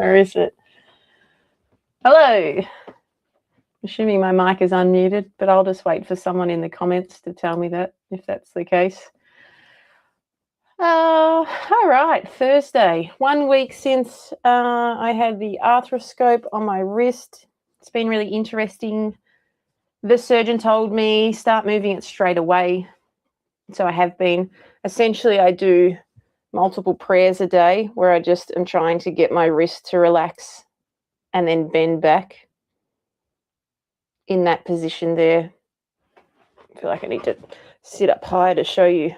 Where is it? Hello. Assuming my mic is unmuted, but I'll just wait for someone in the comments to tell me that, if that's the case. All right, Thursday. 1 week since I had the arthroscope on my wrist. It's been really interesting. The surgeon told me start moving it straight away. So I have been. Essentially, I do multiple prayers a day where I just am trying to get my wrist to relax and then bend back in that position there. I feel like I need to sit up higher to show you.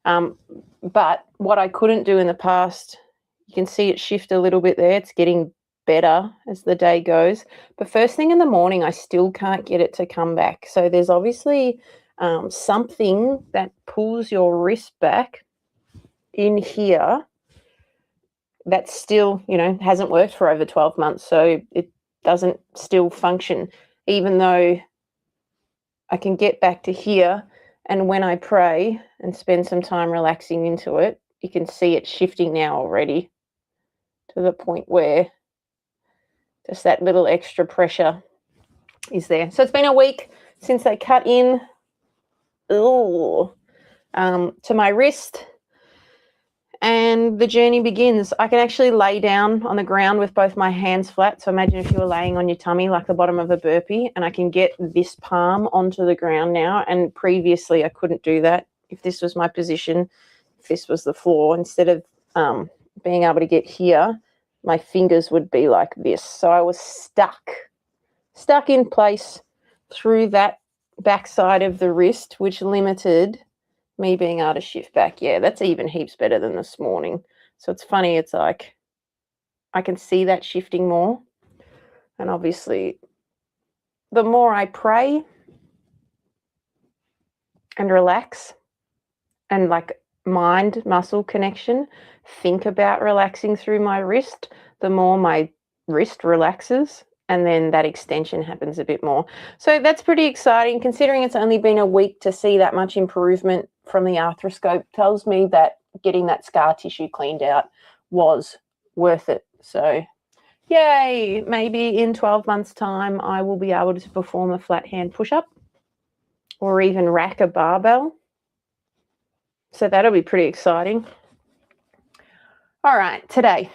But what I couldn't do in the past, you can see it shift a little bit there. It's getting better as the day goes. But first thing in the morning, I still can't get it to come back. So there's obviously something that pulls your wrist back in here that still, hasn't worked for over 12 months. So it doesn't still function, even though I can get back to here. And when I pray and spend some time relaxing into it, you can see it shifting now already to the point where just that little extra pressure is there. So it's been a week since they cut in to my wrist, and the journey begins. I can actually lay down on the ground with both my hands flat. So imagine if you were laying on your tummy like the bottom of a burpee, and I can get this palm onto the ground now. And previously I couldn't do that. If this was my position, if this was the floor, instead of being able to get here, my fingers would be like this. So I was stuck in place through that backside of the wrist, which limited me being able to shift back. Yeah, that's even heaps better than this morning. So it's funny, it's like I can see that shifting more. And obviously, the more I pray and relax and like mind muscle connection, think about relaxing through my wrist, the more my wrist relaxes, and then that extension happens a bit more. So that's pretty exciting, considering it's only been a week to see that much improvement from the arthroscope. Tells me that getting that scar tissue cleaned out was worth it. So yay, maybe in 12 months' time, I will be able to perform a flat hand push-up or even rack a barbell. So that'll be pretty exciting. All right, today.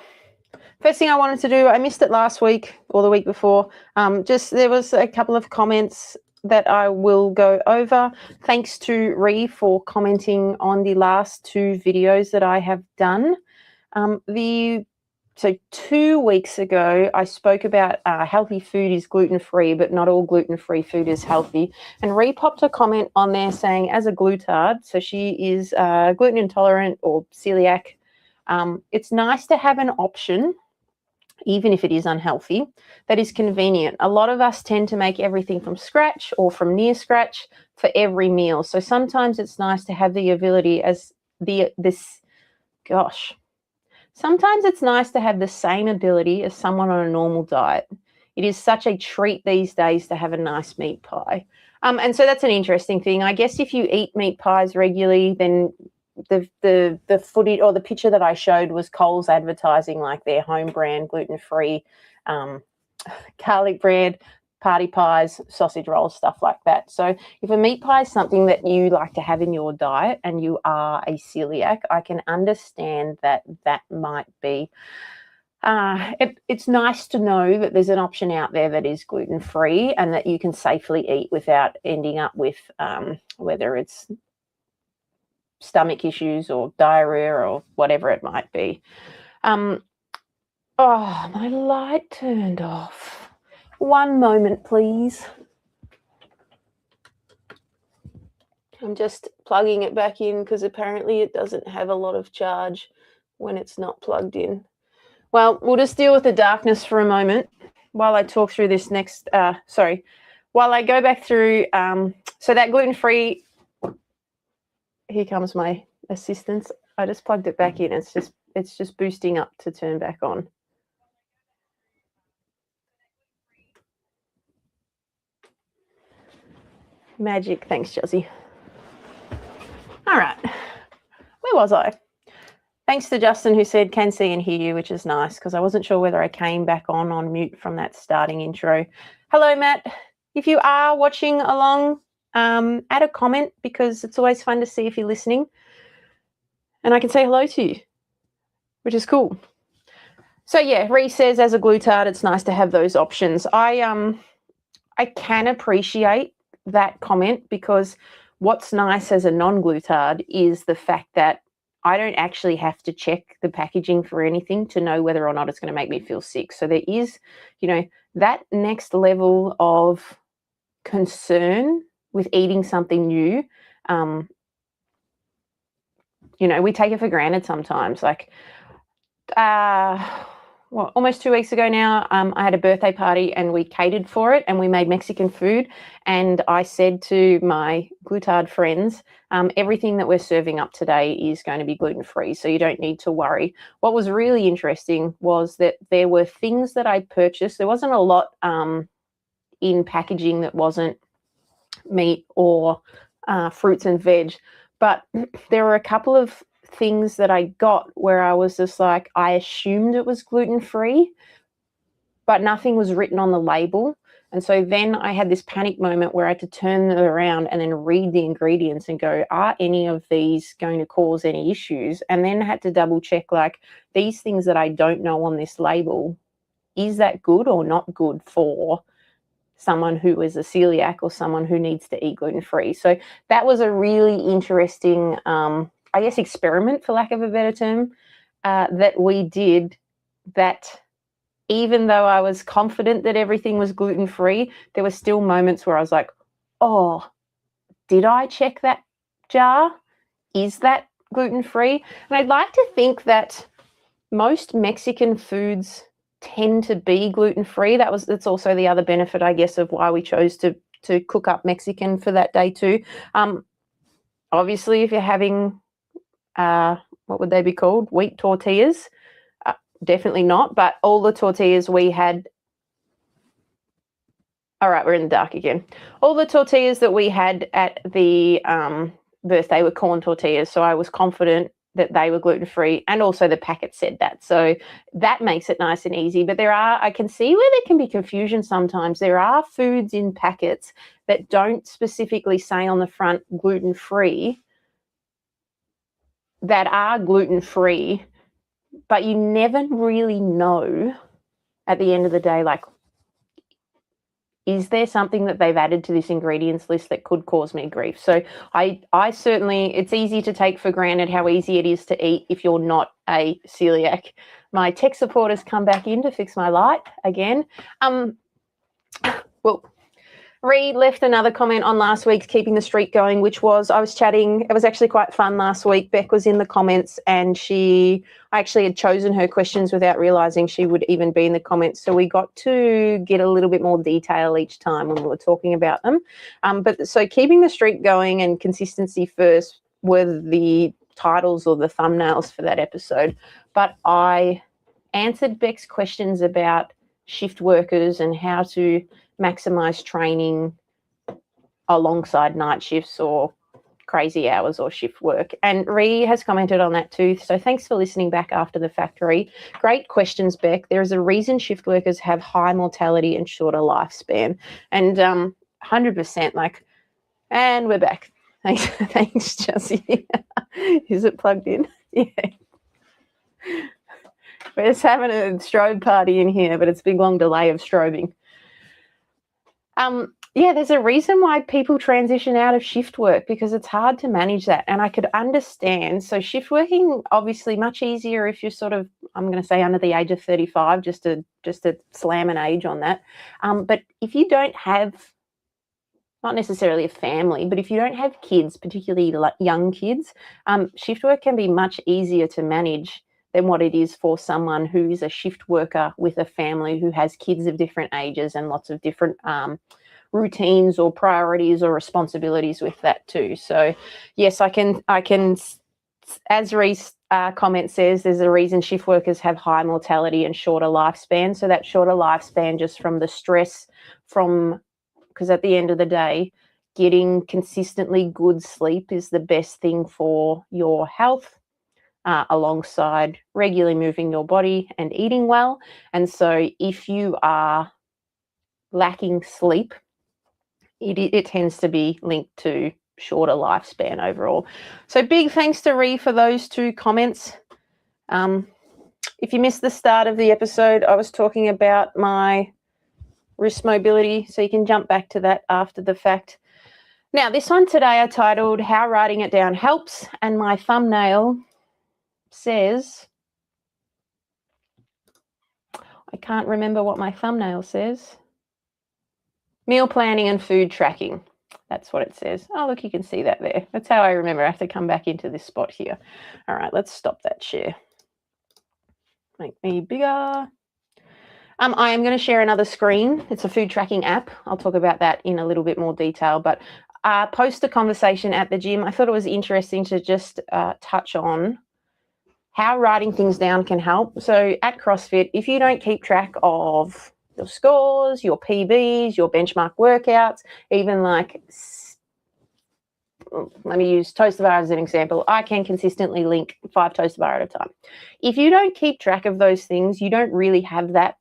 First thing I wanted to do, I missed it last week or the week before. There was a couple of comments that I will go over. Thanks to Ree for commenting on the last two videos that I have done. So 2 weeks ago, I spoke about healthy food is gluten-free, but not all gluten-free food is healthy. And Ree popped a comment on there saying, as a glutard, so she is gluten intolerant or celiac, it's nice to have an option, even if it is unhealthy, that is convenient. A lot of us tend to make everything from scratch or from near scratch for every meal. So sometimes it's nice to have the ability sometimes it's nice to have the same ability as someone on a normal diet. It is such a treat these days to have a nice meat pie. And so that's an interesting thing. I guess if you eat meat pies regularly, then the footage or the picture that I showed was Coles advertising like their home brand gluten-free garlic bread, party pies, sausage rolls, stuff like that. So if a meat pie is something that you like to have in your diet and you are a celiac, I can understand that might be it's nice to know that there's an option out there that is gluten-free and that you can safely eat without ending up with whether it's stomach issues or diarrhea or whatever it might be. Oh, my light turned off. One moment, please. I'm just plugging it back in because apparently it doesn't have a lot of charge when it's not plugged in. Well, we'll just deal with the darkness for a moment while I talk through this next, while I go back through, so that gluten-free, here comes my assistance. I just plugged it back in. It's just boosting up to turn back on. Magic. Thanks, Josie. All right. Where was I? Thanks to Justin, who said, can see and hear you, which is nice, because I wasn't sure whether I came back on mute from that starting intro. Hello, Matt. If you are watching along, add a comment, because it's always fun to see if you're listening. And I can say hello to you, which is cool. So, yeah, Ree says, as a glutard, it's nice to have those options. I can appreciate that comment, because what's nice as a non-glutard is the fact that I don't actually have to check the packaging for anything to know whether or not it's going to make me feel sick. So there is, that next level of concern with eating something new. We take it for granted sometimes. Like, almost 2 weeks ago now, I had a birthday party and we catered for it and we made Mexican food. And I said to my glutard friends, everything that we're serving up today is going to be gluten-free, so you don't need to worry. What was really interesting was that there were things that I purchased. There wasn't a lot in packaging that wasn't meat or fruits and veg, but there were a couple of things that I got where I was just like, I assumed it was gluten-free, but nothing was written on the label. And so then I had this panic moment where I had to turn it around and then read the ingredients and go, are any of these going to cause any issues? And then had to double check, like, these things that I don't know on this label, is that good or not good for someone who is a celiac or someone who needs to eat gluten-free? So that was a really interesting experiment, for lack of a better term, that we did, that even though I was confident that everything was gluten-free, there were still moments where I was like, oh, did I check that jar? Is that gluten-free? And I'd like to think that most Mexican foods tend to be gluten-free. That's also the other benefit, I guess, of why we chose to cook up Mexican for that day too. Obviously, if you're having what would they be called? Wheat tortillas? Definitely not. But all the tortillas we had. All right, we're in the dark again. All the tortillas that we had at the birthday were corn tortillas. So I was confident that they were gluten-free, and also the packet said that. So that makes it nice and easy. But I can see where there can be confusion sometimes. There are foods in packets that don't specifically say on the front gluten-free, that are gluten-free, but you never really know at the end of the day, like, is there something that they've added to this ingredients list that could cause me grief? So I certainly, it's easy to take for granted how easy it is to eat if you're not a celiac. My tech support has come back in to fix my light again. Ree left another comment on last week's Keeping the Streak Going, which was, I was chatting, it was actually quite fun last week. Beck was in the comments and I actually had chosen her questions without realising she would even be in the comments. So we got to get a little bit more detail each time when we were talking about them. So Keeping the Streak Going and Consistency First were the titles or the thumbnails for that episode. But I answered Beck's questions about shift workers and how to maximize training alongside night shifts or crazy hours or shift work. And Ree has commented on that too. So thanks for listening back after the fact, Ree. Great questions, Beck. There is a reason shift workers have high mortality and shorter lifespan. And 100%, and we're back. Thanks, Jessie. Is it plugged in? Yeah. We're just having a strobe party in here, but it's a big long delay of strobing. There's a reason why people transition out of shift work, because it's hard to manage that. And I could understand. So shift working, obviously much easier if you're sort of, I'm going to say under the age of 35, just to slam an age on that. But if you don't have, not necessarily a family, but if you don't have kids, particularly young kids, shift work can be much easier to manage than what it is for someone who is a shift worker with a family who has kids of different ages and lots of different routines or priorities or responsibilities with that too. So yes, I can, as Reese comment says, there's a reason shift workers have high mortality and shorter lifespan. So that shorter lifespan just from the stress because at the end of the day, getting consistently good sleep is the best thing for your health. alongside regularly moving your body and eating well. And so if you are lacking sleep, it tends to be linked to shorter lifespan overall. So big thanks to Ree for those 2 comments. If you missed the start of the episode, I was talking about my wrist mobility, so you can jump back to that after the fact. Now, this one today I titled How Writing It Down Helps, and my thumbnail says, I can't remember what my thumbnail says. Meal planning and food tracking. That's what it says. Oh, look, you can see that there. That's how I remember. I have to come back into this spot here. All right, let's stop that share. Make me bigger. I am going to share another screen. It's a food tracking app. I'll talk about that in a little bit more detail, but post a conversation at the gym. I thought it was interesting to just touch on how writing things down can help. So at CrossFit, if you don't keep track of your scores, your PBs, your benchmark workouts, even like, let me use toaster bar as an example. I can consistently link 5 toaster bar at a time. If you don't keep track of those things, you don't really have that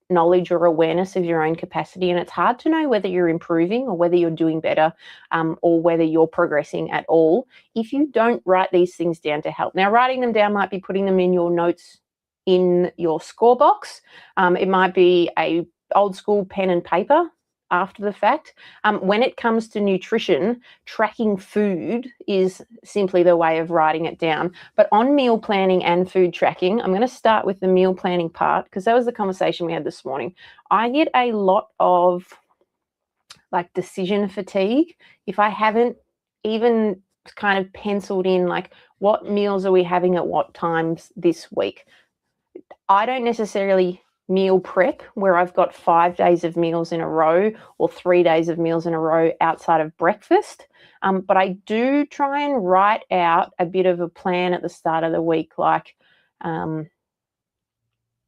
knowledge or awareness of your own capacity, and it's hard to know whether you're improving or whether you're doing better, or whether you're progressing at all if you don't write these things down to help. Now, writing them down might be putting them in your notes in your score box. It might be a old school pen and paper after the fact. When it comes to nutrition, tracking food is simply the way of writing it down. But on meal planning and food tracking, I'm going to start with the meal planning part because that was the conversation we had this morning. I get a lot of like decision fatigue if I haven't even kind of penciled in like what meals are we having at what times this week. I don't necessarily meal prep where I've got 5 days of meals in a row or 3 days of meals in a row outside of breakfast. But I do try and write out a bit of a plan at the start of the week, like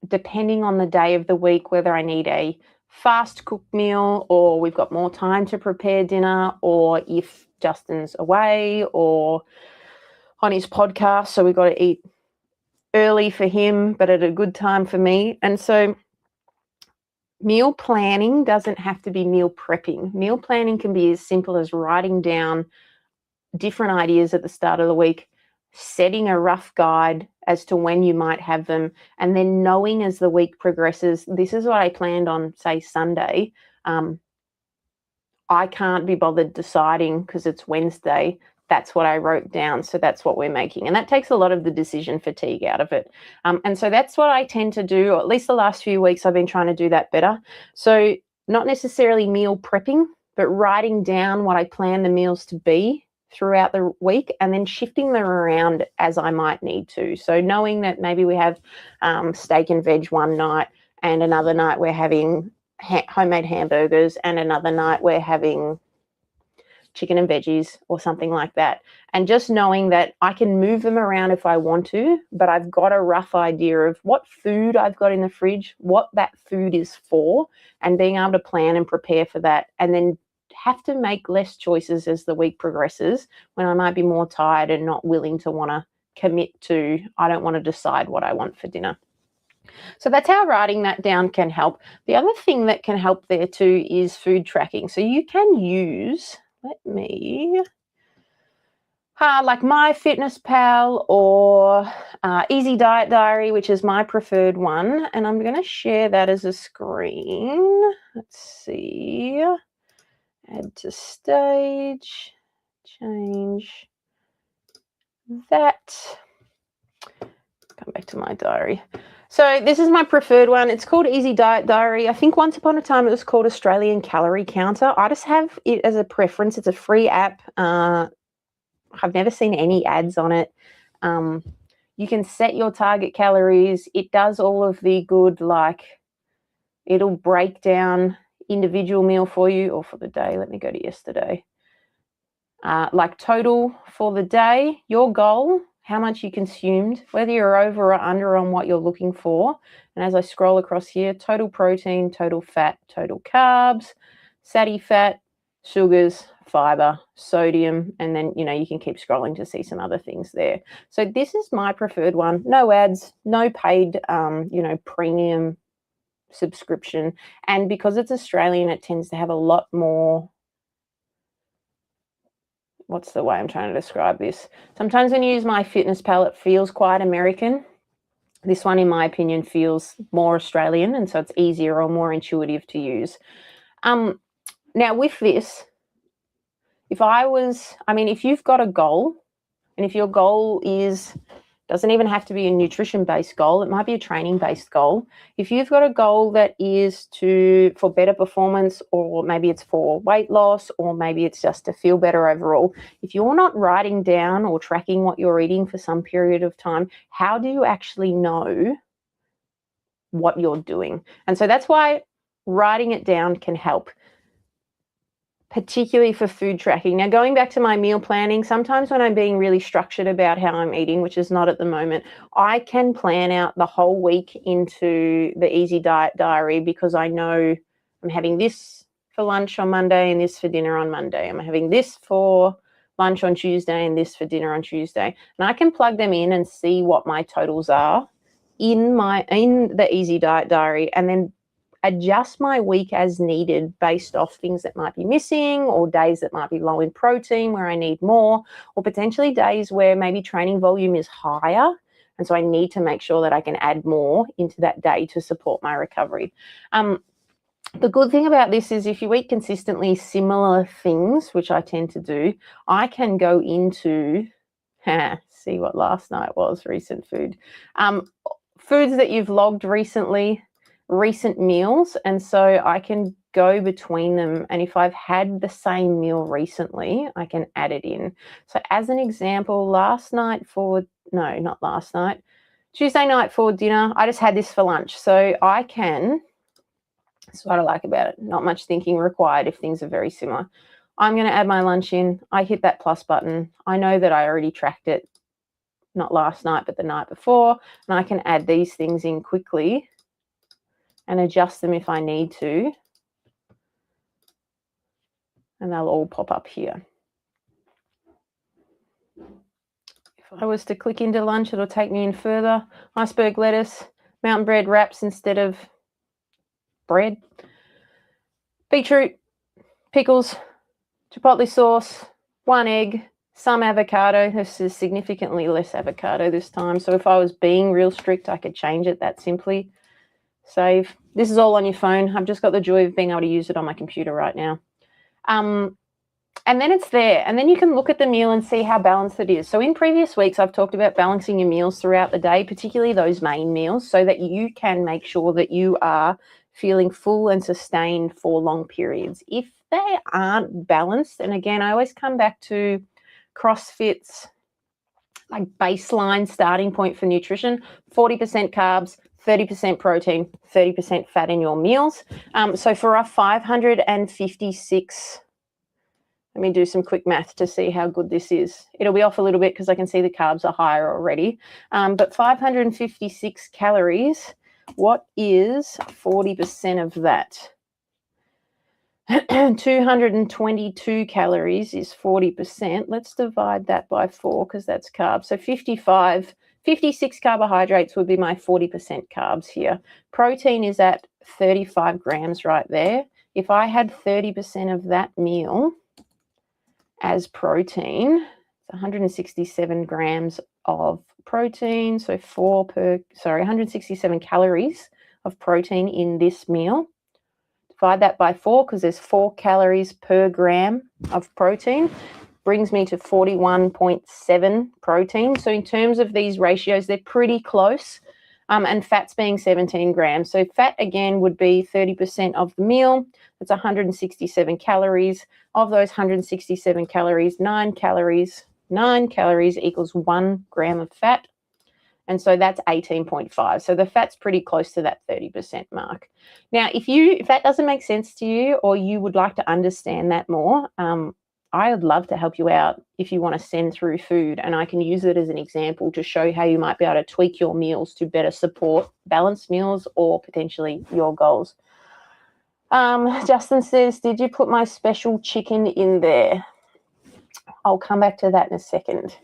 depending on the day of the week, whether I need a fast cooked meal or we've got more time to prepare dinner, or if Justin's away or on his podcast, so we've got to eat early for him, but at a good time for me. And so meal planning doesn't have to be meal prepping. Meal planning can be as simple as writing down different ideas at the start of the week, setting a rough guide as to when you might have them, and then knowing as the week progresses, this is what I planned on, say, Sunday. I can't be bothered deciding because it's Wednesday. That's what I wrote down. So that's what we're making. And that takes a lot of the decision fatigue out of it. And so that's what I tend to do, or at least the last few weeks I've been trying to do that better. So not necessarily meal prepping, but writing down what I plan the meals to be throughout the week and then shifting them around as I might need to. So knowing that maybe we have steak and veg one night and another night we're having homemade hamburgers and another night we're having chicken and veggies or something like that. And just knowing that I can move them around if I want to, but I've got a rough idea of what food I've got in the fridge, what that food is for, and being able to plan and prepare for that, and then have to make less choices as the week progresses when I might be more tired and not willing to want to commit to, I don't want to decide what I want for dinner. So that's how writing that down can help. The other thing that can help there too is food tracking. So you can use, like MyFitnessPal or Easy Diet Diary, which is my preferred one. And I'm going to share that as a screen. Let's see. Add to stage. Change that. Come back to my diary. So this is my preferred one. It's called Easy Diet Diary. I think once upon a time it was called Australian Calorie Counter. I just have it as a preference. It's a free app. I've never seen any ads on it. You can set your target calories. It does all of the good, like it'll break down individual meal for you or for the day. Let me go to yesterday. Like total for the day, your goal, how much you consumed, whether you're over or under on what you're looking for. And as I scroll across here, total protein, total fat, total carbs, satty fat, sugars, fiber, sodium, and then, you know, you can keep scrolling to see some other things there. So this is my preferred one. No ads, no paid, you know, premium subscription. And because it's Australian, it tends to have a lot more, what's the way I'm trying to describe this? Sometimes when you use MyFitnessPal, it feels quite American. This one, in my opinion, feels more Australian, and so it's easier or more intuitive to use. Now with this, if you've got a goal, and if your goal doesn't even have to be a nutrition-based goal, it might be a training-based goal. If you've got a goal that is for better performance, or maybe it's for weight loss, or maybe it's just to feel better overall, if you're not writing down or tracking what you're eating for some period of time, how do you actually know what you're doing? And so that's why writing it down can help, particularly for food tracking. Now, going back to my meal planning, sometimes when I'm being really structured about how I'm eating, which is not at the moment, I can plan out the whole week into the Easy Diet Diary, because I know I'm having this for lunch on Monday and this for dinner on Monday. I'm having this for lunch on Tuesday and this for dinner on Tuesday. And I can plug them in and see what my totals are in the Easy Diet Diary, and then adjust my week as needed based off things that might be missing, or days that might be low in protein where I need more, or potentially days where maybe training volume is higher, and so I need to make sure that I can add more into that day to support my recovery. The good thing about this is if you eat consistently similar things, which I tend to do, I can go into, see what last night was, recent food, foods that you've logged recently, recent meals, and so I can go between them, and if I've had the same meal recently, I can add it in. So as an example, Tuesday night for dinner, I just had this for lunch. So that's what I like about it, not much thinking required if things are very similar. I'm going to add my lunch in. I hit that plus button. I know that I already tracked it, not last night but the night before, and I can add these things in quickly and adjust them if I need to, and they'll all pop up here. If I was to click into lunch, it'll take me in further. Iceberg lettuce, mountain bread wraps instead of bread, beetroot, pickles, chipotle sauce, 1 egg, some avocado. This is significantly less avocado this time, so if I was being real strict, I could change it that simply. Save. This is all on your phone. I've just got the joy of being able to use it on my computer right now. And then it's there, and then you can look at the meal and see how balanced it is. So in previous weeks, I've talked about balancing your meals throughout the day, particularly those main meals, so that you can make sure that you are feeling full and sustained for long periods. If they aren't balanced, and again, I always come back to CrossFit's like baseline starting point for nutrition, 40% carbs, 30% protein, 30% fat in your meals. So for our 556, let me do some quick math to see how good this is. It'll be off a little bit because I can see the carbs are higher already. But 556 calories, what is 40% of that? 222 calories is 40%. Let's divide that by 4 because that's carbs. So 56 carbohydrates would be my 40% carbs here. Protein is at 35 grams right there. If I had 30% of that meal as protein, it's 167 grams of protein. So 167 calories of protein in this meal. Divide that by 4 because there's 4 calories per gram of protein. Brings me to 41.7 protein. So in terms of these ratios, they're pretty close. And fat's being 17 grams. So fat, again, would be 30% of the meal. That's 167 calories. Of those 167 calories, 9 calories equals 1 gram of fat. And so that's 18.5. So the fat's pretty close to that 30% mark. Now, if that doesn't make sense to you, or you would like to understand that more, I would love to help you out if you want to send through food, and I can use it as an example to show how you might be able to tweak your meals to better support balanced meals or potentially your goals. Justin says, did you put my special chicken in there? I'll come back to that in a second.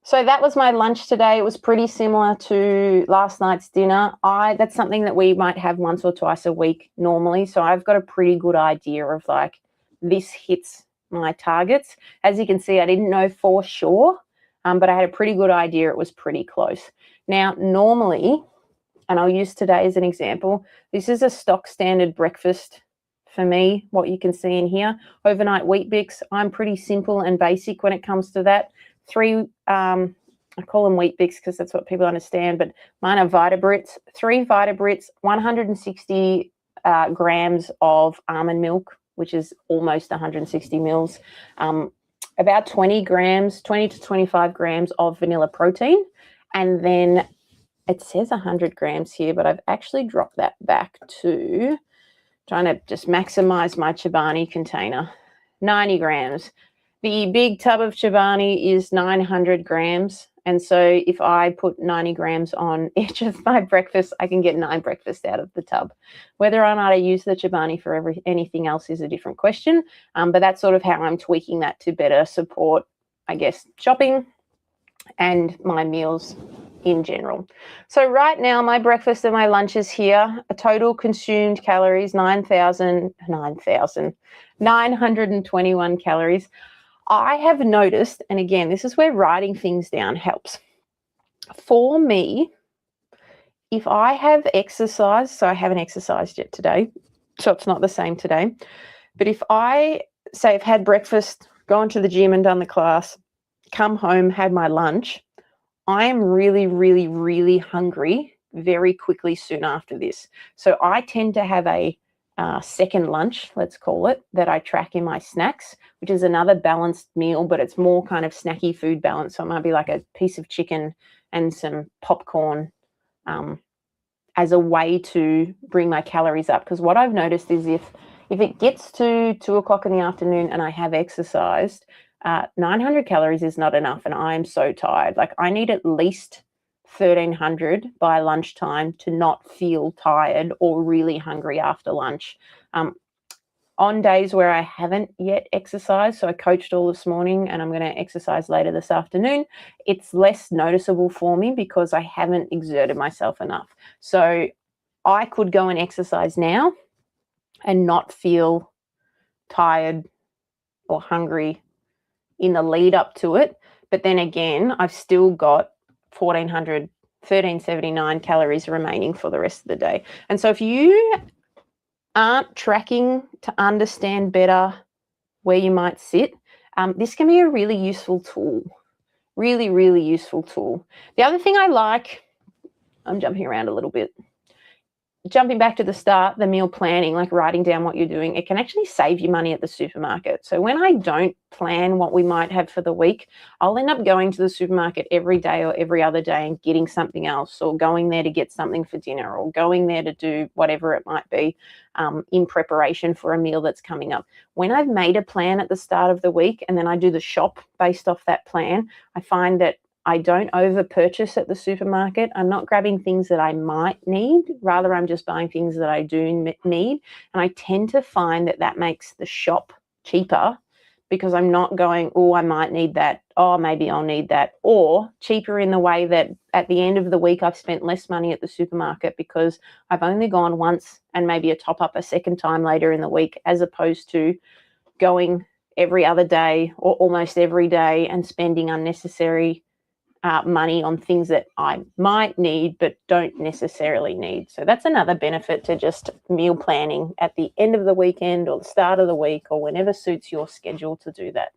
So that was my lunch today. It was pretty similar to last night's dinner. That's something that we might have once or twice a week normally. So I've got a pretty good idea of like, this hits my targets. As you can see, I didn't know for sure, but I had a pretty good idea it was pretty close. Now, normally, and I'll use today as an example, this is a stock standard breakfast for me, what you can see in here. Overnight Wheat Bix. I'm pretty simple and basic when it comes to that. I call them Wheat Bix because that's what people understand, but mine are Vitabrits. 3 Vitabrits, 160 grams of almond milk, which is almost 160 mils, about 20 to 25 grams of vanilla protein, and then it says 100 grams here, but I've actually dropped that back to trying to just maximize my Chobani container. 90 grams. The big tub of Chobani is 900 grams. And so if I put 90 grams on each of my breakfasts, I can get 9 breakfasts out of the tub. Whether or not I use the Chobani for anything else is a different question. But that's sort of how I'm tweaking that to better support, I guess, shopping and my meals in general. So right now, my breakfast and my lunch is here. A total consumed calories, 921 calories. I have noticed, and again, this is where writing things down helps. For me, if I have exercised, so I haven't exercised yet today, so it's not the same today, but if I say I've had breakfast, gone to the gym and done the class, come home, had my lunch, I am really, really, really hungry very quickly soon after this. So I tend to have a second lunch, let's call it, that I track in my snacks, which is another balanced meal, but it's more kind of snacky food balance. So it might be like a piece of chicken and some popcorn as a way to bring my calories up. Because what I've noticed is if it gets to 2 o'clock in the afternoon and I have exercised, 900 calories is not enough, and I'm so tired. Like I need at least 1,300 by lunchtime to not feel tired or really hungry after lunch. On days where I haven't yet exercised, so I coached all this morning and I'm going to exercise later this afternoon, it's less noticeable for me because I haven't exerted myself enough. So I could go and exercise now and not feel tired or hungry in the lead up to it. But then again, I've still got 1,379 calories remaining for the rest of the day. And so if you aren't tracking to understand better where you might sit, this can be a really useful tool. Really, really useful tool. The other thing I like, I'm jumping around a little bit, jumping back to the start, the meal planning, like writing down what you're doing, it can actually save you money at the supermarket. So when I don't plan what we might have for the week, I'll end up going to the supermarket every day or every other day and getting something else, or going there to get something for dinner, or going there to do whatever it might be in preparation for a meal that's coming up. When I've made a plan at the start of the week and then I do the shop based off that plan, I find that I don't over purchase at the supermarket. I'm not grabbing things that I might need. Rather, I'm just buying things that I do need. And I tend to find that that makes the shop cheaper because I'm not going, oh, I might need that. Oh, maybe I'll need that. Or cheaper in the way that at the end of the week, I've spent less money at the supermarket because I've only gone once and maybe a top up a second time later in the week, as opposed to going every other day or almost every day and spending unnecessary money on things that I might need but don't necessarily need. So that's another benefit to just meal planning at the end of the weekend or the start of the week or whenever suits your schedule to do that.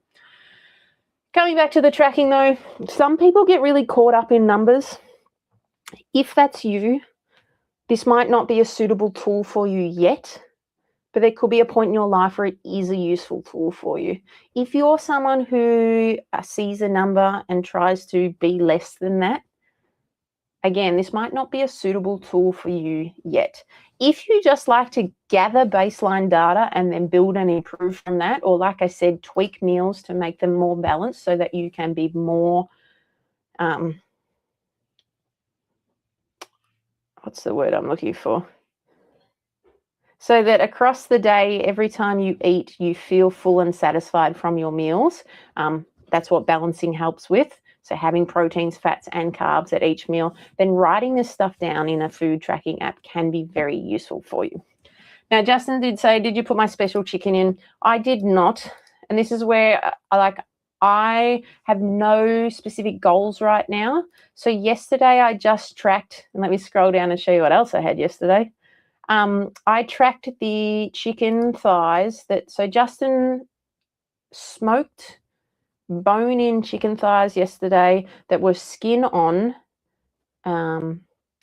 Coming back to the tracking though, some people get really caught up in numbers. If that's you, this might not be a suitable tool for you yet, but there could be a point in your life where it is a useful tool for you. If you're someone who sees a number and tries to be less than that, again, this might not be a suitable tool for you yet. If you just like to gather baseline data and then build and improve from that, or like I said, tweak meals to make them more balanced so that you can be more, what's the word I'm looking for? so that across the day, every time you eat, you feel full and satisfied from your meals. That's what balancing helps with. So having proteins, fats, and carbs at each meal, then writing this stuff down in a food tracking app can be very useful for you. Now, Justin did say, did you put my special chicken in? I did not. And this is where I have no specific goals right now. So yesterday I just tracked, and let me scroll down and show you what else I had yesterday. I tracked the chicken thighs so Justin smoked bone-in chicken thighs yesterday that were skin on,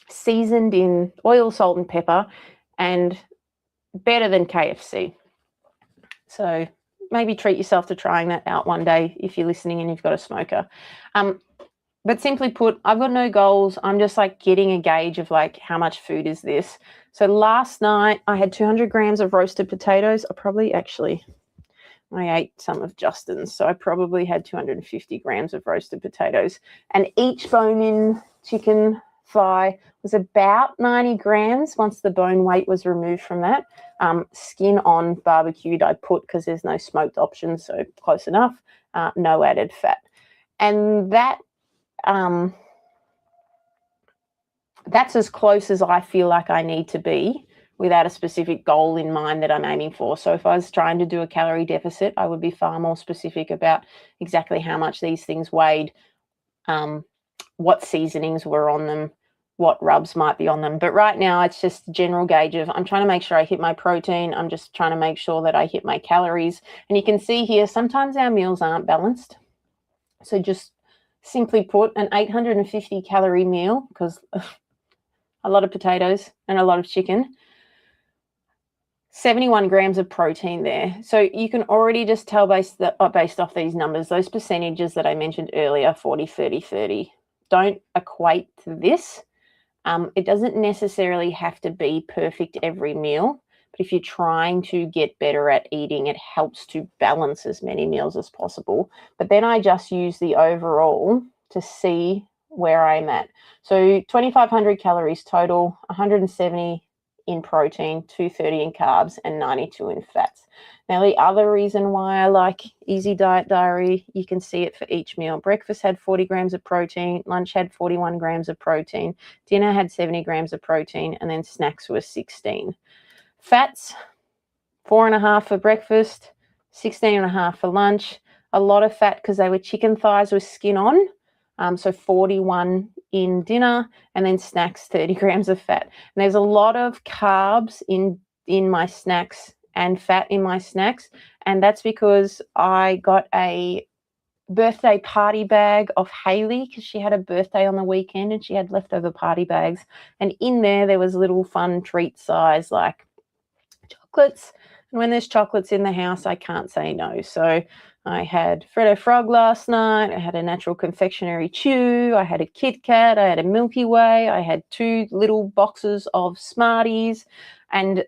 seasoned in oil, salt, and pepper, and better than KFC. So maybe treat yourself to trying that out one day if you're listening and you've got a smoker. But simply put, I've got no goals. I'm just like getting a gauge of like how much food is this. So last night I had 200 grams of roasted potatoes. I ate some of Justin's, so I probably had 250 grams of roasted potatoes. And each bone-in chicken thigh was about 90 grams once the bone weight was removed from that. Skin on barbecued I put because there's no smoked options, so close enough. No added fat. And that's as close as I feel like I need to be without a specific goal in mind that I'm aiming for. So if I was trying to do a calorie deficit, I would be far more specific about exactly how much these things weighed, what seasonings were on them, what rubs might be on them. But right now it's just a general gauge of I'm trying to make sure I hit my protein. I'm just trying to make sure that I hit my calories. And you can see here, sometimes our meals aren't balanced. So just simply put, an 850 calorie meal, because a lot of potatoes and a lot of chicken, 71 grams of protein there. So you can already just tell based off these numbers, those percentages that I mentioned earlier, 40, 30, 30, don't equate to this. It doesn't necessarily have to be perfect every meal, but if you're trying to get better at eating, it helps to balance as many meals as possible. But then I just use the overall to see where I'm at. So 2,500 calories total, 170 in protein, 230 in carbs, and 92 in fats. Now, the other reason why I like Easy Diet Diary, you can see it for each meal. Breakfast had 40 grams of protein, lunch had 41 grams of protein, dinner had 70 grams of protein, and then snacks were 16. Fats, 4.5 for breakfast, 16.5 for lunch. A lot of fat because they were chicken thighs with skin on. So 41 in dinner, and then snacks, 30 grams of fat. And there's a lot of carbs in my snacks and fat in my snacks, and that's because I got a birthday party bag of Haley because she had a birthday on the weekend and she had leftover party bags, and in there was little fun treat size like chocolates, and when there's chocolates in the house I can't say no. So I had Freddo Frog last night, I had a Natural Confectionery Chew, I had a Kit Kat, I had a Milky Way, I had 2 little boxes of Smarties, and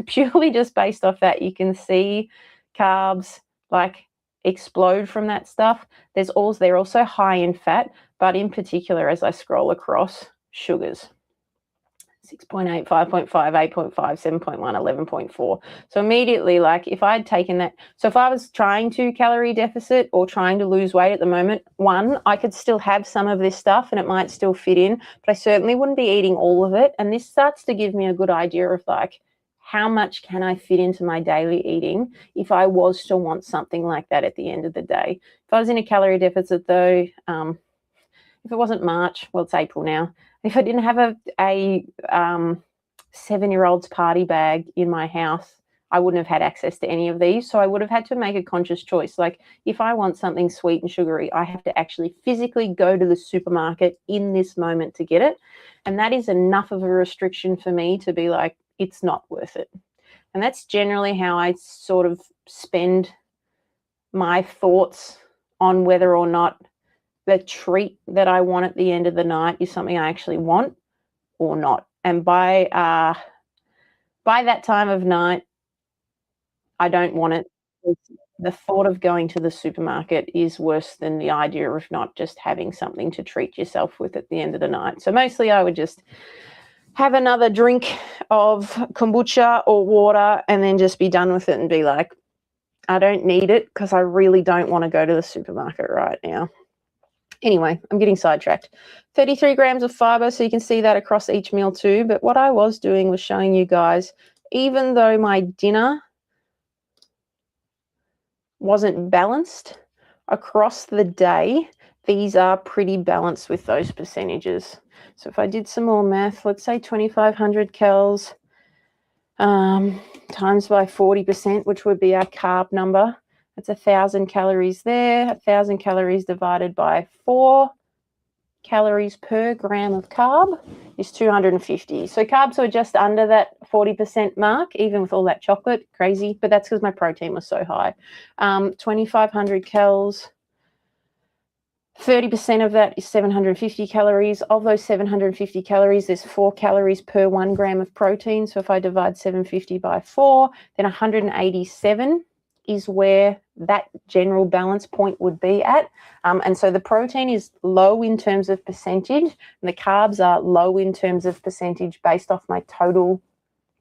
purely just based off that, you can see carbs like explode from that stuff. They're also high in fat, but in particular, as I scroll across, sugars. 6.8, 5.5, 8.5, 7.1, 11.4. So immediately, like if I'd taken that, so if I was trying to calorie deficit or trying to lose weight at the moment, I could still have some of this stuff and it might still fit in, but I certainly wouldn't be eating all of it. And this starts to give me a good idea of like, how much can I fit into my daily eating if I was to want something like that at the end of the day? If I was in a calorie deficit though, if it wasn't March, well, it's April now. If I didn't have a 7-year-old's party bag in my house, I wouldn't have had access to any of these. So I would have had to make a conscious choice. Like if I want something sweet and sugary, I have to actually physically go to the supermarket in this moment to get it. And that is enough of a restriction for me to be like, it's not worth it. And that's generally how I sort of spend my thoughts on whether or not the treat that I want at the end of the night is something I actually want or not. And by that time of night, I don't want it. The thought of going to the supermarket is worse than the idea of not just having something to treat yourself with at the end of the night. So mostly I would just have another drink of kombucha or water and then just be done with it and be like, I don't need it because I really don't want to go to the supermarket right now. Anyway, I'm getting sidetracked. 33 grams of fiber, so you can see that across each meal too. But what I was doing was showing you guys, even though my dinner wasn't balanced across the day, these are pretty balanced with those percentages. So if I did some more math, let's say 2,500 calories times by 40%, which would be our carb number. That's 1,000 calories there. 1,000 calories divided by 4 calories per gram of carb is 250. So carbs were just under that 40% mark, even with all that chocolate. Crazy, but that's because my protein was so high. 2,500 calories. 30% of that is 750 calories. Of those 750 calories, there's 4 calories per 1 gram of protein. So if I divide 750 by 4, then 187 is where that general balance point would be at. And so the protein is low in terms of percentage, and the carbs are low in terms of percentage based off my total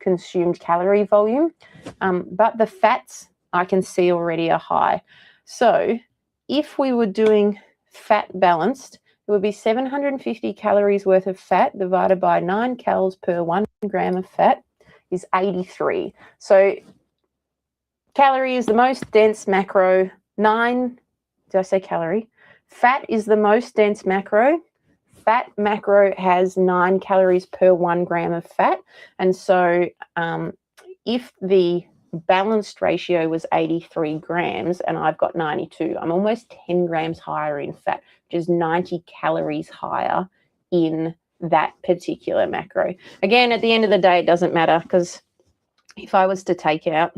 consumed calorie volume. But the fats I can see already are high. So if we were doing fat balanced, it would be 750 calories worth of fat divided by 9 calories per 1 gram of fat is 83. So calorie is the most dense macro. Did I say calorie? Fat is the most dense macro. Fat macro has 9 calories per 1 gram of fat. And so if the balanced ratio was 83 grams and I've got 92, I'm almost 10 grams higher in fat, which is 90 calories higher in that particular macro. Again, at the end of the day, it doesn't matter, because if I was to take out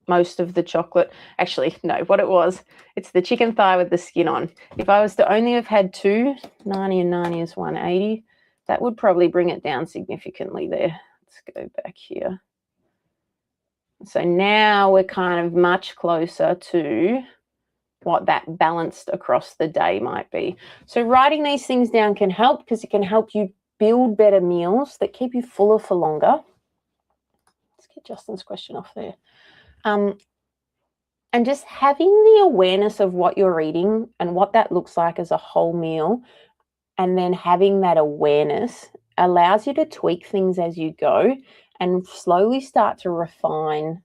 most of the chocolate, actually, no, what it was, it's the chicken thigh with the skin on. If I was to only have had 2, 90 and 90 is 180, that would probably bring it down significantly there. Let's go back here. So now we're kind of much closer to what that balanced across the day might be. So writing these things down can help, because it can help you build better meals that keep you fuller for longer. Let's get Justin's question off there. And just having the awareness of what you're eating and what that looks like as a whole meal, and then having that awareness allows you to tweak things as you go and slowly start to refine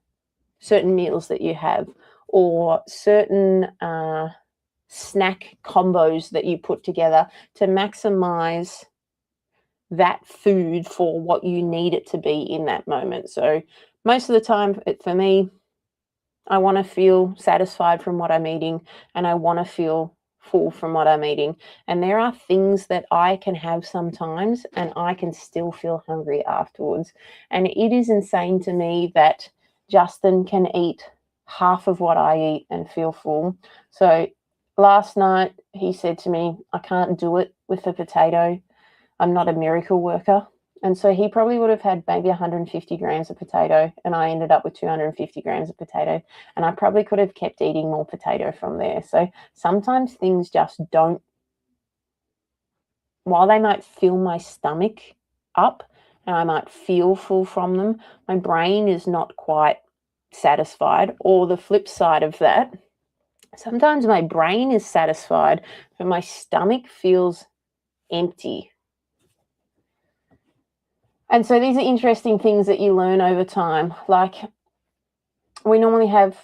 certain meals that you have, or certain snack combos that you put together to maximize that food for what you need it to be in that moment. So most of the time, for me, I want to feel satisfied from what I'm eating, and I want to feel full from what I'm eating. And there are things that I can have sometimes and I can still feel hungry afterwards. And it is insane to me that Justin can eat half of what I eat and feel full. So last night he said to me, I can't do it with a potato. I'm not a miracle worker. And so he probably would have had maybe 150 grams of potato, and I ended up with 250 grams of potato. And I probably could have kept eating more potato from there. So sometimes things just don't, while they might fill my stomach up and I might feel full from them, my brain is not quite satisfied. Or the flip side of that, sometimes my brain is satisfied, but my stomach feels empty. And so these are interesting things that you learn over time. Like, we normally have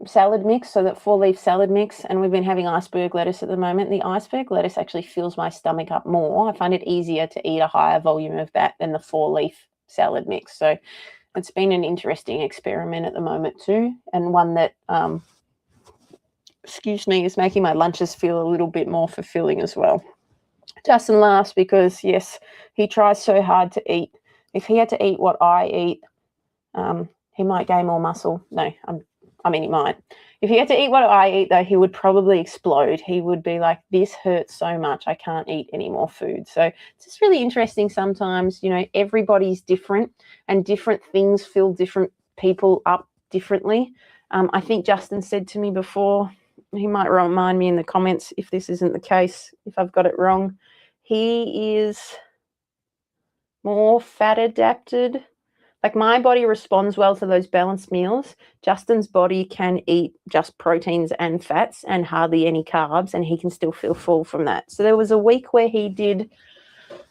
salad mix, so that 4-leaf salad mix, and we've been having iceberg lettuce at the moment. The iceberg lettuce actually fills my stomach up more. I find it easier to eat a higher volume of that than the 4-leaf salad mix. So it's been an interesting experiment at the moment too, and one that, is making my lunches feel a little bit more fulfilling as well. Justin laughs because, yes, he tries so hard to eat. If he had to eat what I eat, he might gain more muscle. No, he might. If he had to eat what I eat, though, he would probably explode. He would be like, this hurts so much, I can't eat any more food. So it's just really interesting sometimes, everybody's different, and different things fill different people up differently. I think Justin said to me before, he might remind me in the comments if this isn't the case, if I've got it wrong. He is more fat adapted. Like my body responds well to those balanced meals. Justin's body can eat just proteins and fats and hardly any carbs, and he can still feel full from that. So there was a week where he did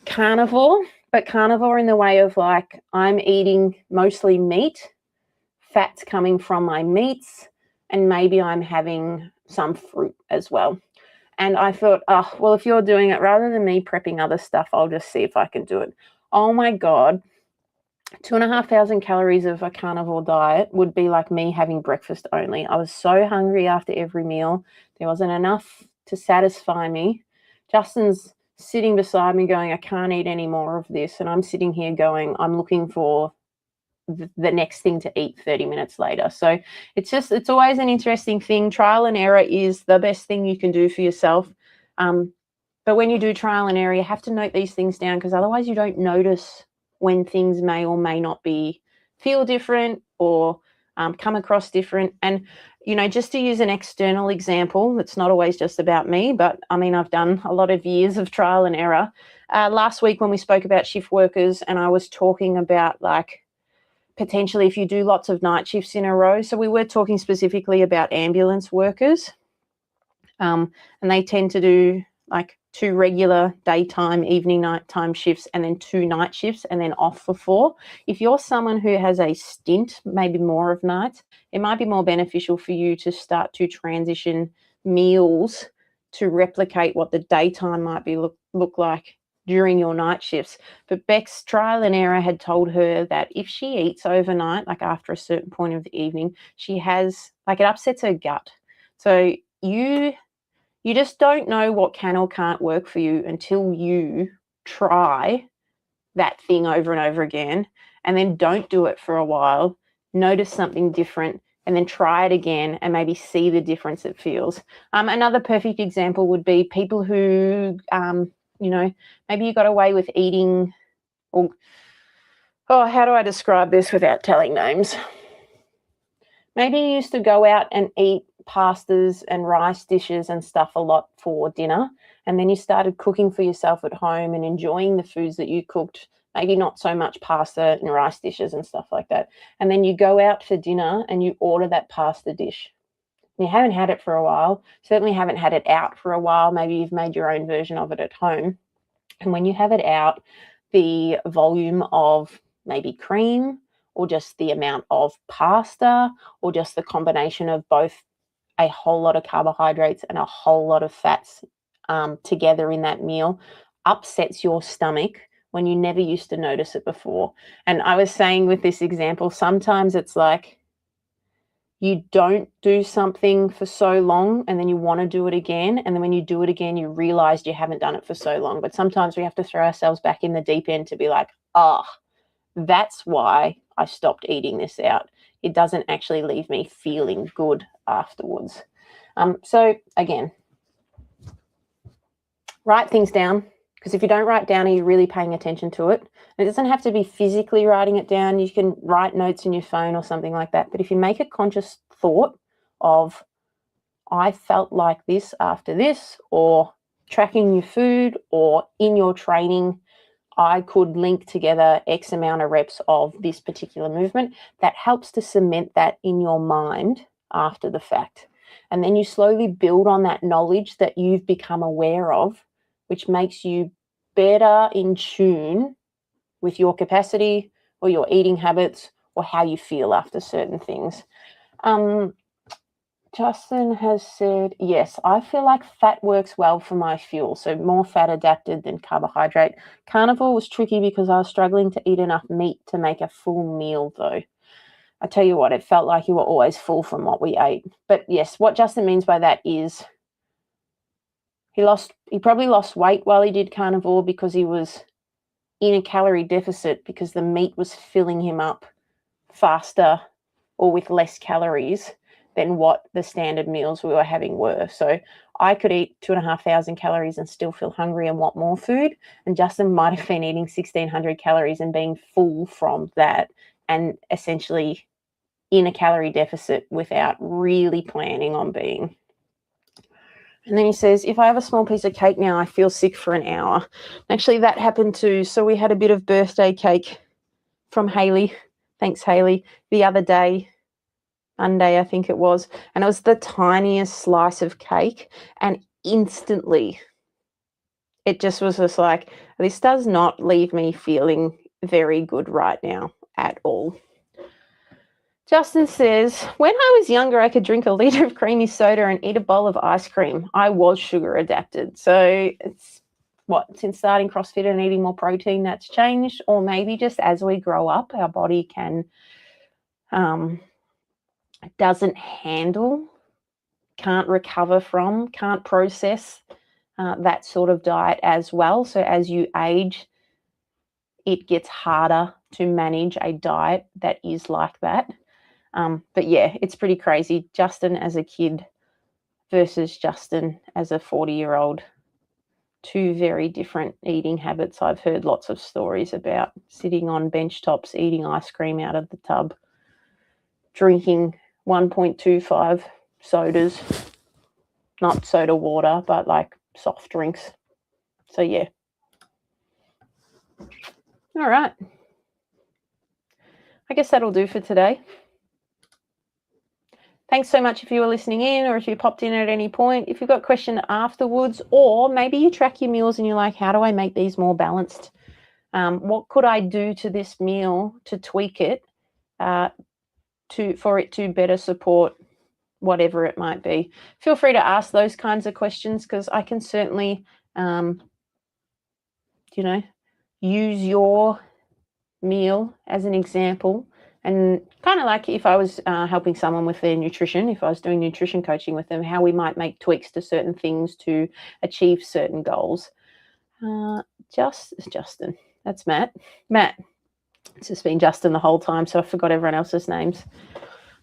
carnivore, but carnivore in the way of like I'm eating mostly meat, fats coming from my meats, and maybe I'm having some fruit as well. And I thought, oh, well, if you're doing it, rather than me prepping other stuff, I'll just see if I can do it. Oh my God. 2,500 calories of a carnivore diet would be like me having breakfast only. I was so hungry after every meal. There wasn't enough to satisfy me. Justin's sitting beside me going, I can't eat any more of this. And I'm sitting here going, I'm looking for the next thing to eat 30 minutes later. So it's always an interesting thing. Trial and error is the best thing you can do for yourself. But when you do trial and error, you have to note these things down, because otherwise you don't notice when things may or may not feel different or come across different. And, just to use an external example, that's not always just about me, but I mean, I've done a lot of years of trial and error. Last week when we spoke about shift workers, and I was talking about like potentially if you do lots of night shifts in a row. So we were talking specifically about ambulance workers, and they tend to do like 2 regular daytime, evening, nighttime shifts, and then 2 night shifts, and then off for 4. If you're someone who has a stint, maybe more of nights, it might be more beneficial for you to start to transition meals to replicate what the daytime might be look like during your night shifts. But Beck's trial and error had told her that if she eats overnight, like after a certain point of the evening, she has, like, it upsets her gut. So you just don't know what can or can't work for you until you try that thing over and over again, and then don't do it for a while, notice something different, and then try it again and maybe see the difference it feels. Another perfect example would be people who, maybe you got away with eating, or, how do I describe this without telling names? Maybe you used to go out and eat pastas and rice dishes and stuff a lot for dinner, and then you started cooking for yourself at home and enjoying the foods that you cooked, maybe not so much pasta and rice dishes and stuff like that. And then you go out for dinner and you order that pasta dish. You haven't had it for a while, certainly haven't had it out for a while. Maybe you've made your own version of it at home. And when you have it out, the volume of maybe cream, or just the amount of pasta, or just the combination of both a whole lot of carbohydrates and a whole lot of fats together in that meal, upsets your stomach when you never used to notice it before. And I was saying with this example, sometimes it's like you don't do something for so long and then you want to do it again. And then when you do it again, you realize you haven't done it for so long. But sometimes we have to throw ourselves back in the deep end to be like, that's why I stopped eating this out. It doesn't actually leave me feeling good afterwards. So again, write things down, because if you don't write down, are you really paying attention to it? And it doesn't have to be physically writing it down. You can write notes in your phone or something like that. But if you make a conscious thought of, I felt like this after this, or tracking your food, or in your training, I could link together X amount of reps of this particular movement, that helps to cement that in your mind after the fact. And then you slowly build on that knowledge that you've become aware of, which makes you better in tune with your capacity or your eating habits or how you feel after certain things. Justin has said, yes, I feel like fat works well for my fuel, so more fat adapted than carbohydrate. Carnivore was tricky because I was struggling to eat enough meat to make a full meal, though. I tell you what, it felt like you were always full from what we ate. But yes, what Justin means by that is he probably lost weight while he did carnivore because he was in a calorie deficit, because the meat was filling him up faster or with less calories than what the standard meals we were having were. So I could eat 2,500 calories and still feel hungry and want more food. And Justin might have been eating 1,600 calories and being full from that, and essentially in a calorie deficit without really planning on being. And then he says, if I have a small piece of cake now, I feel sick for an hour. Actually, that happened too. So we had a bit of birthday cake from Haley. Thanks, Haley. The other day, Monday, I think it was. And it was the tiniest slice of cake. And instantly, it just was just like, this does not leave me feeling very good right now at all. Justin says, when I was younger, I could drink a litre of creamy soda and eat a bowl of ice cream. I was sugar adapted. So it's since starting CrossFit and eating more protein, that's changed. Or maybe just as we grow up, our body doesn't handle, can't recover from, can't process that sort of diet as well. So as you age, it gets harder to manage a diet that is like that. But yeah, it's pretty crazy. Justin as a kid versus Justin as a 40-year-old. Two very different eating habits. I've heard lots of stories about sitting on bench tops, eating ice cream out of the tub, drinking 1.25 sodas, not soda water, but like soft drinks. So yeah. All right. I guess that'll do for today. Thanks so much if you were listening in, or if you popped in at any point. If you've got a question afterwards, or maybe you track your meals and you're like, how do I make these more balanced? What could I do to this meal to tweak it for it to better support whatever it might be? Feel free to ask those kinds of questions, because I can certainly, use your meal as an example. And kind of like if I was helping someone with their nutrition, if I was doing nutrition coaching with them, how we might make tweaks to certain things to achieve certain goals. Justin, that's Matt. Matt, it's just been Justin the whole time, so I forgot everyone else's names.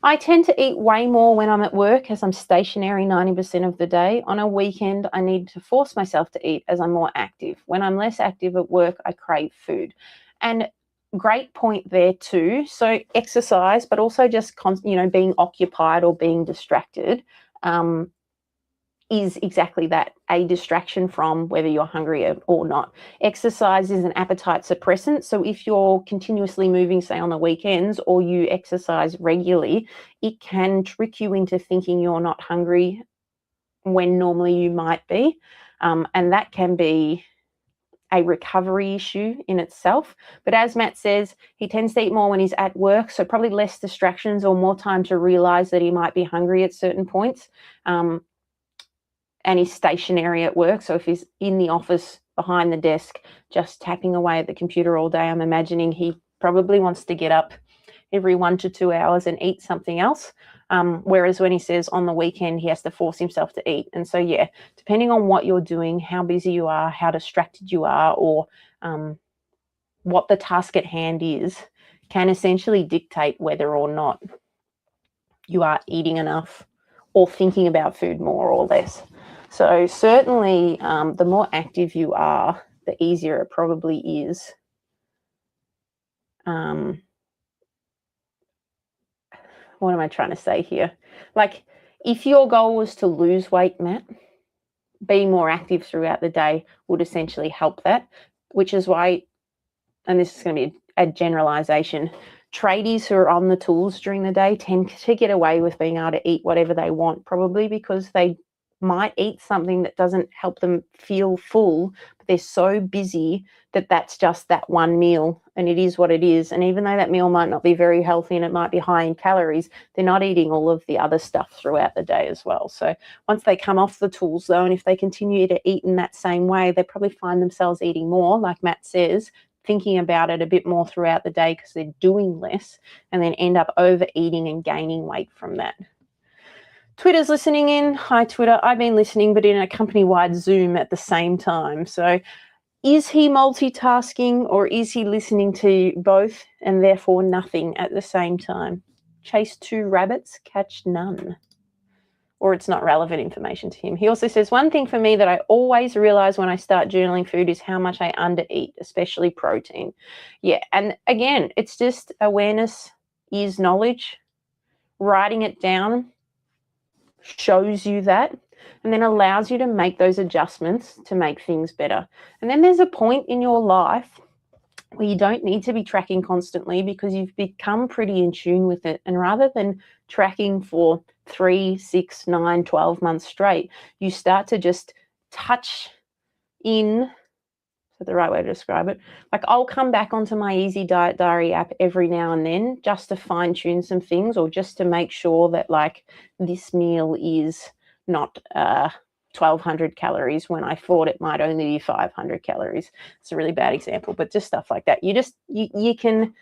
I tend to eat way more when I'm at work, as I'm stationary 90% of the day. On a weekend, I need to force myself to eat as I'm more active. When I'm less active at work, I crave food. And great point there too. So exercise, but also just being occupied or being distracted is exactly that, a distraction from whether you're hungry or not. Exercise is an appetite suppressant. So if you're continuously moving, say on the weekends, or you exercise regularly, it can trick you into thinking you're not hungry when normally you might be. And that can be a recovery issue in itself. But as Matt says, he tends to eat more when he's at work, so probably less distractions or more time to realize that he might be hungry at certain points. And he's stationary at work, so if he's in the office behind the desk just tapping away at the computer all day, I'm imagining he probably wants to get up every 1 to 2 hours and eat something else. Whereas when he says on the weekend, he has to force himself to eat. And so, yeah, depending on what you're doing, how busy you are, how distracted you are, or what the task at hand is, can essentially dictate whether or not you are eating enough or thinking about food more or less. So certainly the more active you are, the easier it probably is. What am I trying to say here? Like, if your goal was to lose weight, Matt, being more active throughout the day would essentially help that, which is why, and this is going to be a generalization, tradies who are on the tools during the day tend to get away with being able to eat whatever they want, probably because they might eat something that doesn't help them feel full, but they're so busy that that's just that one meal, and it is what it is. And even though that meal might not be very healthy and it might be high in calories, they're not eating all of the other stuff throughout the day as well. So once they come off the tools though, and if they continue to eat in that same way, they probably find themselves eating more, like Matt says, thinking about it a bit more throughout the day because they're doing less, and then end up overeating and gaining weight from that. Twitter's listening in. Hi, Twitter. I've been listening, but in a company-wide Zoom at the same time. So is he multitasking, or is he listening to both and therefore nothing at the same time? Chase 2 rabbits, catch none. Or it's not relevant information to him. He also says, one thing for me that I always realize when I start journaling food is how much I undereat, especially protein. Yeah, and again, it's just awareness is knowledge. Writing it down shows you that. and then allows you to make those adjustments to make things better. And then there's a point in your life where you don't need to be tracking constantly because you've become pretty in tune with it. And rather than tracking for 3, 6, 9, 12 months straight, you start to just touch in, is that the right way to describe it? Like, I'll come back onto my Easy Diet Diary app every now and then just to fine tune some things, or just to make sure that like this meal is not 1,200 calories when I thought it might only be 500 calories. It's a really bad example, but just stuff like that. You can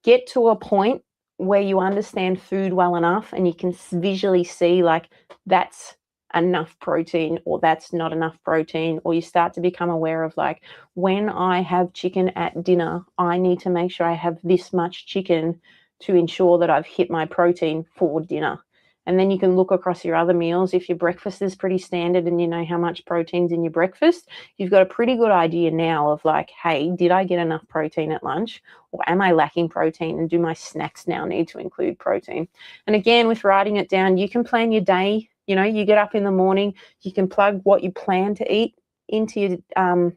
get to a point where you understand food well enough and you can visually see like that's enough protein or that's not enough protein, or you start to become aware of like, when I have chicken at dinner, I need to make sure I have this much chicken to ensure that I've hit my protein for dinner. And then you can look across your other meals. If your breakfast is pretty standard and you know how much protein's in your breakfast, you've got a pretty good idea now of like, hey, did I get enough protein at lunch, or am I lacking protein, and do my snacks now need to include protein? And again, with writing it down, you can plan your day. You know, you get up in the morning, you can plug what you plan to eat into your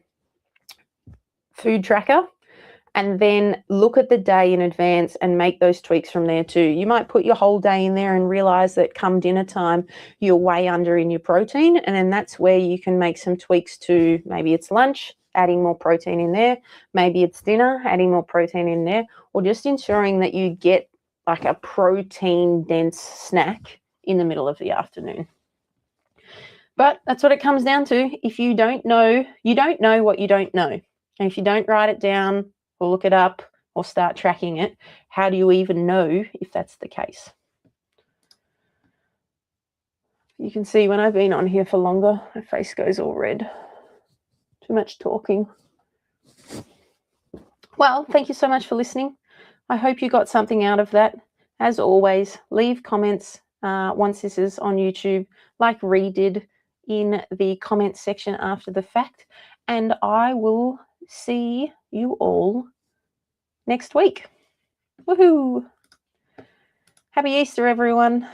food tracker, and then look at the day in advance and make those tweaks from there too. You might put your whole day in there and realize that come dinner time, you're way under in your protein. And then that's where you can make some tweaks to, maybe it's lunch, adding more protein in there. Maybe it's dinner, adding more protein in there, or just ensuring that you get like a protein dense snack in the middle of the afternoon. But that's what it comes down to. If you don't know, you don't know what you don't know. And if you don't write it down or look it up or start tracking it, how do you even know if that's the case? You can see when I've been on here for longer, my face goes all red. Too much talking. Well, thank you so much for listening. I hope you got something out of that. As always, leave comments once this is on YouTube, like Ree did, in the comments section after the fact. And I will see you all next week. Woohoo! Happy Easter, everyone.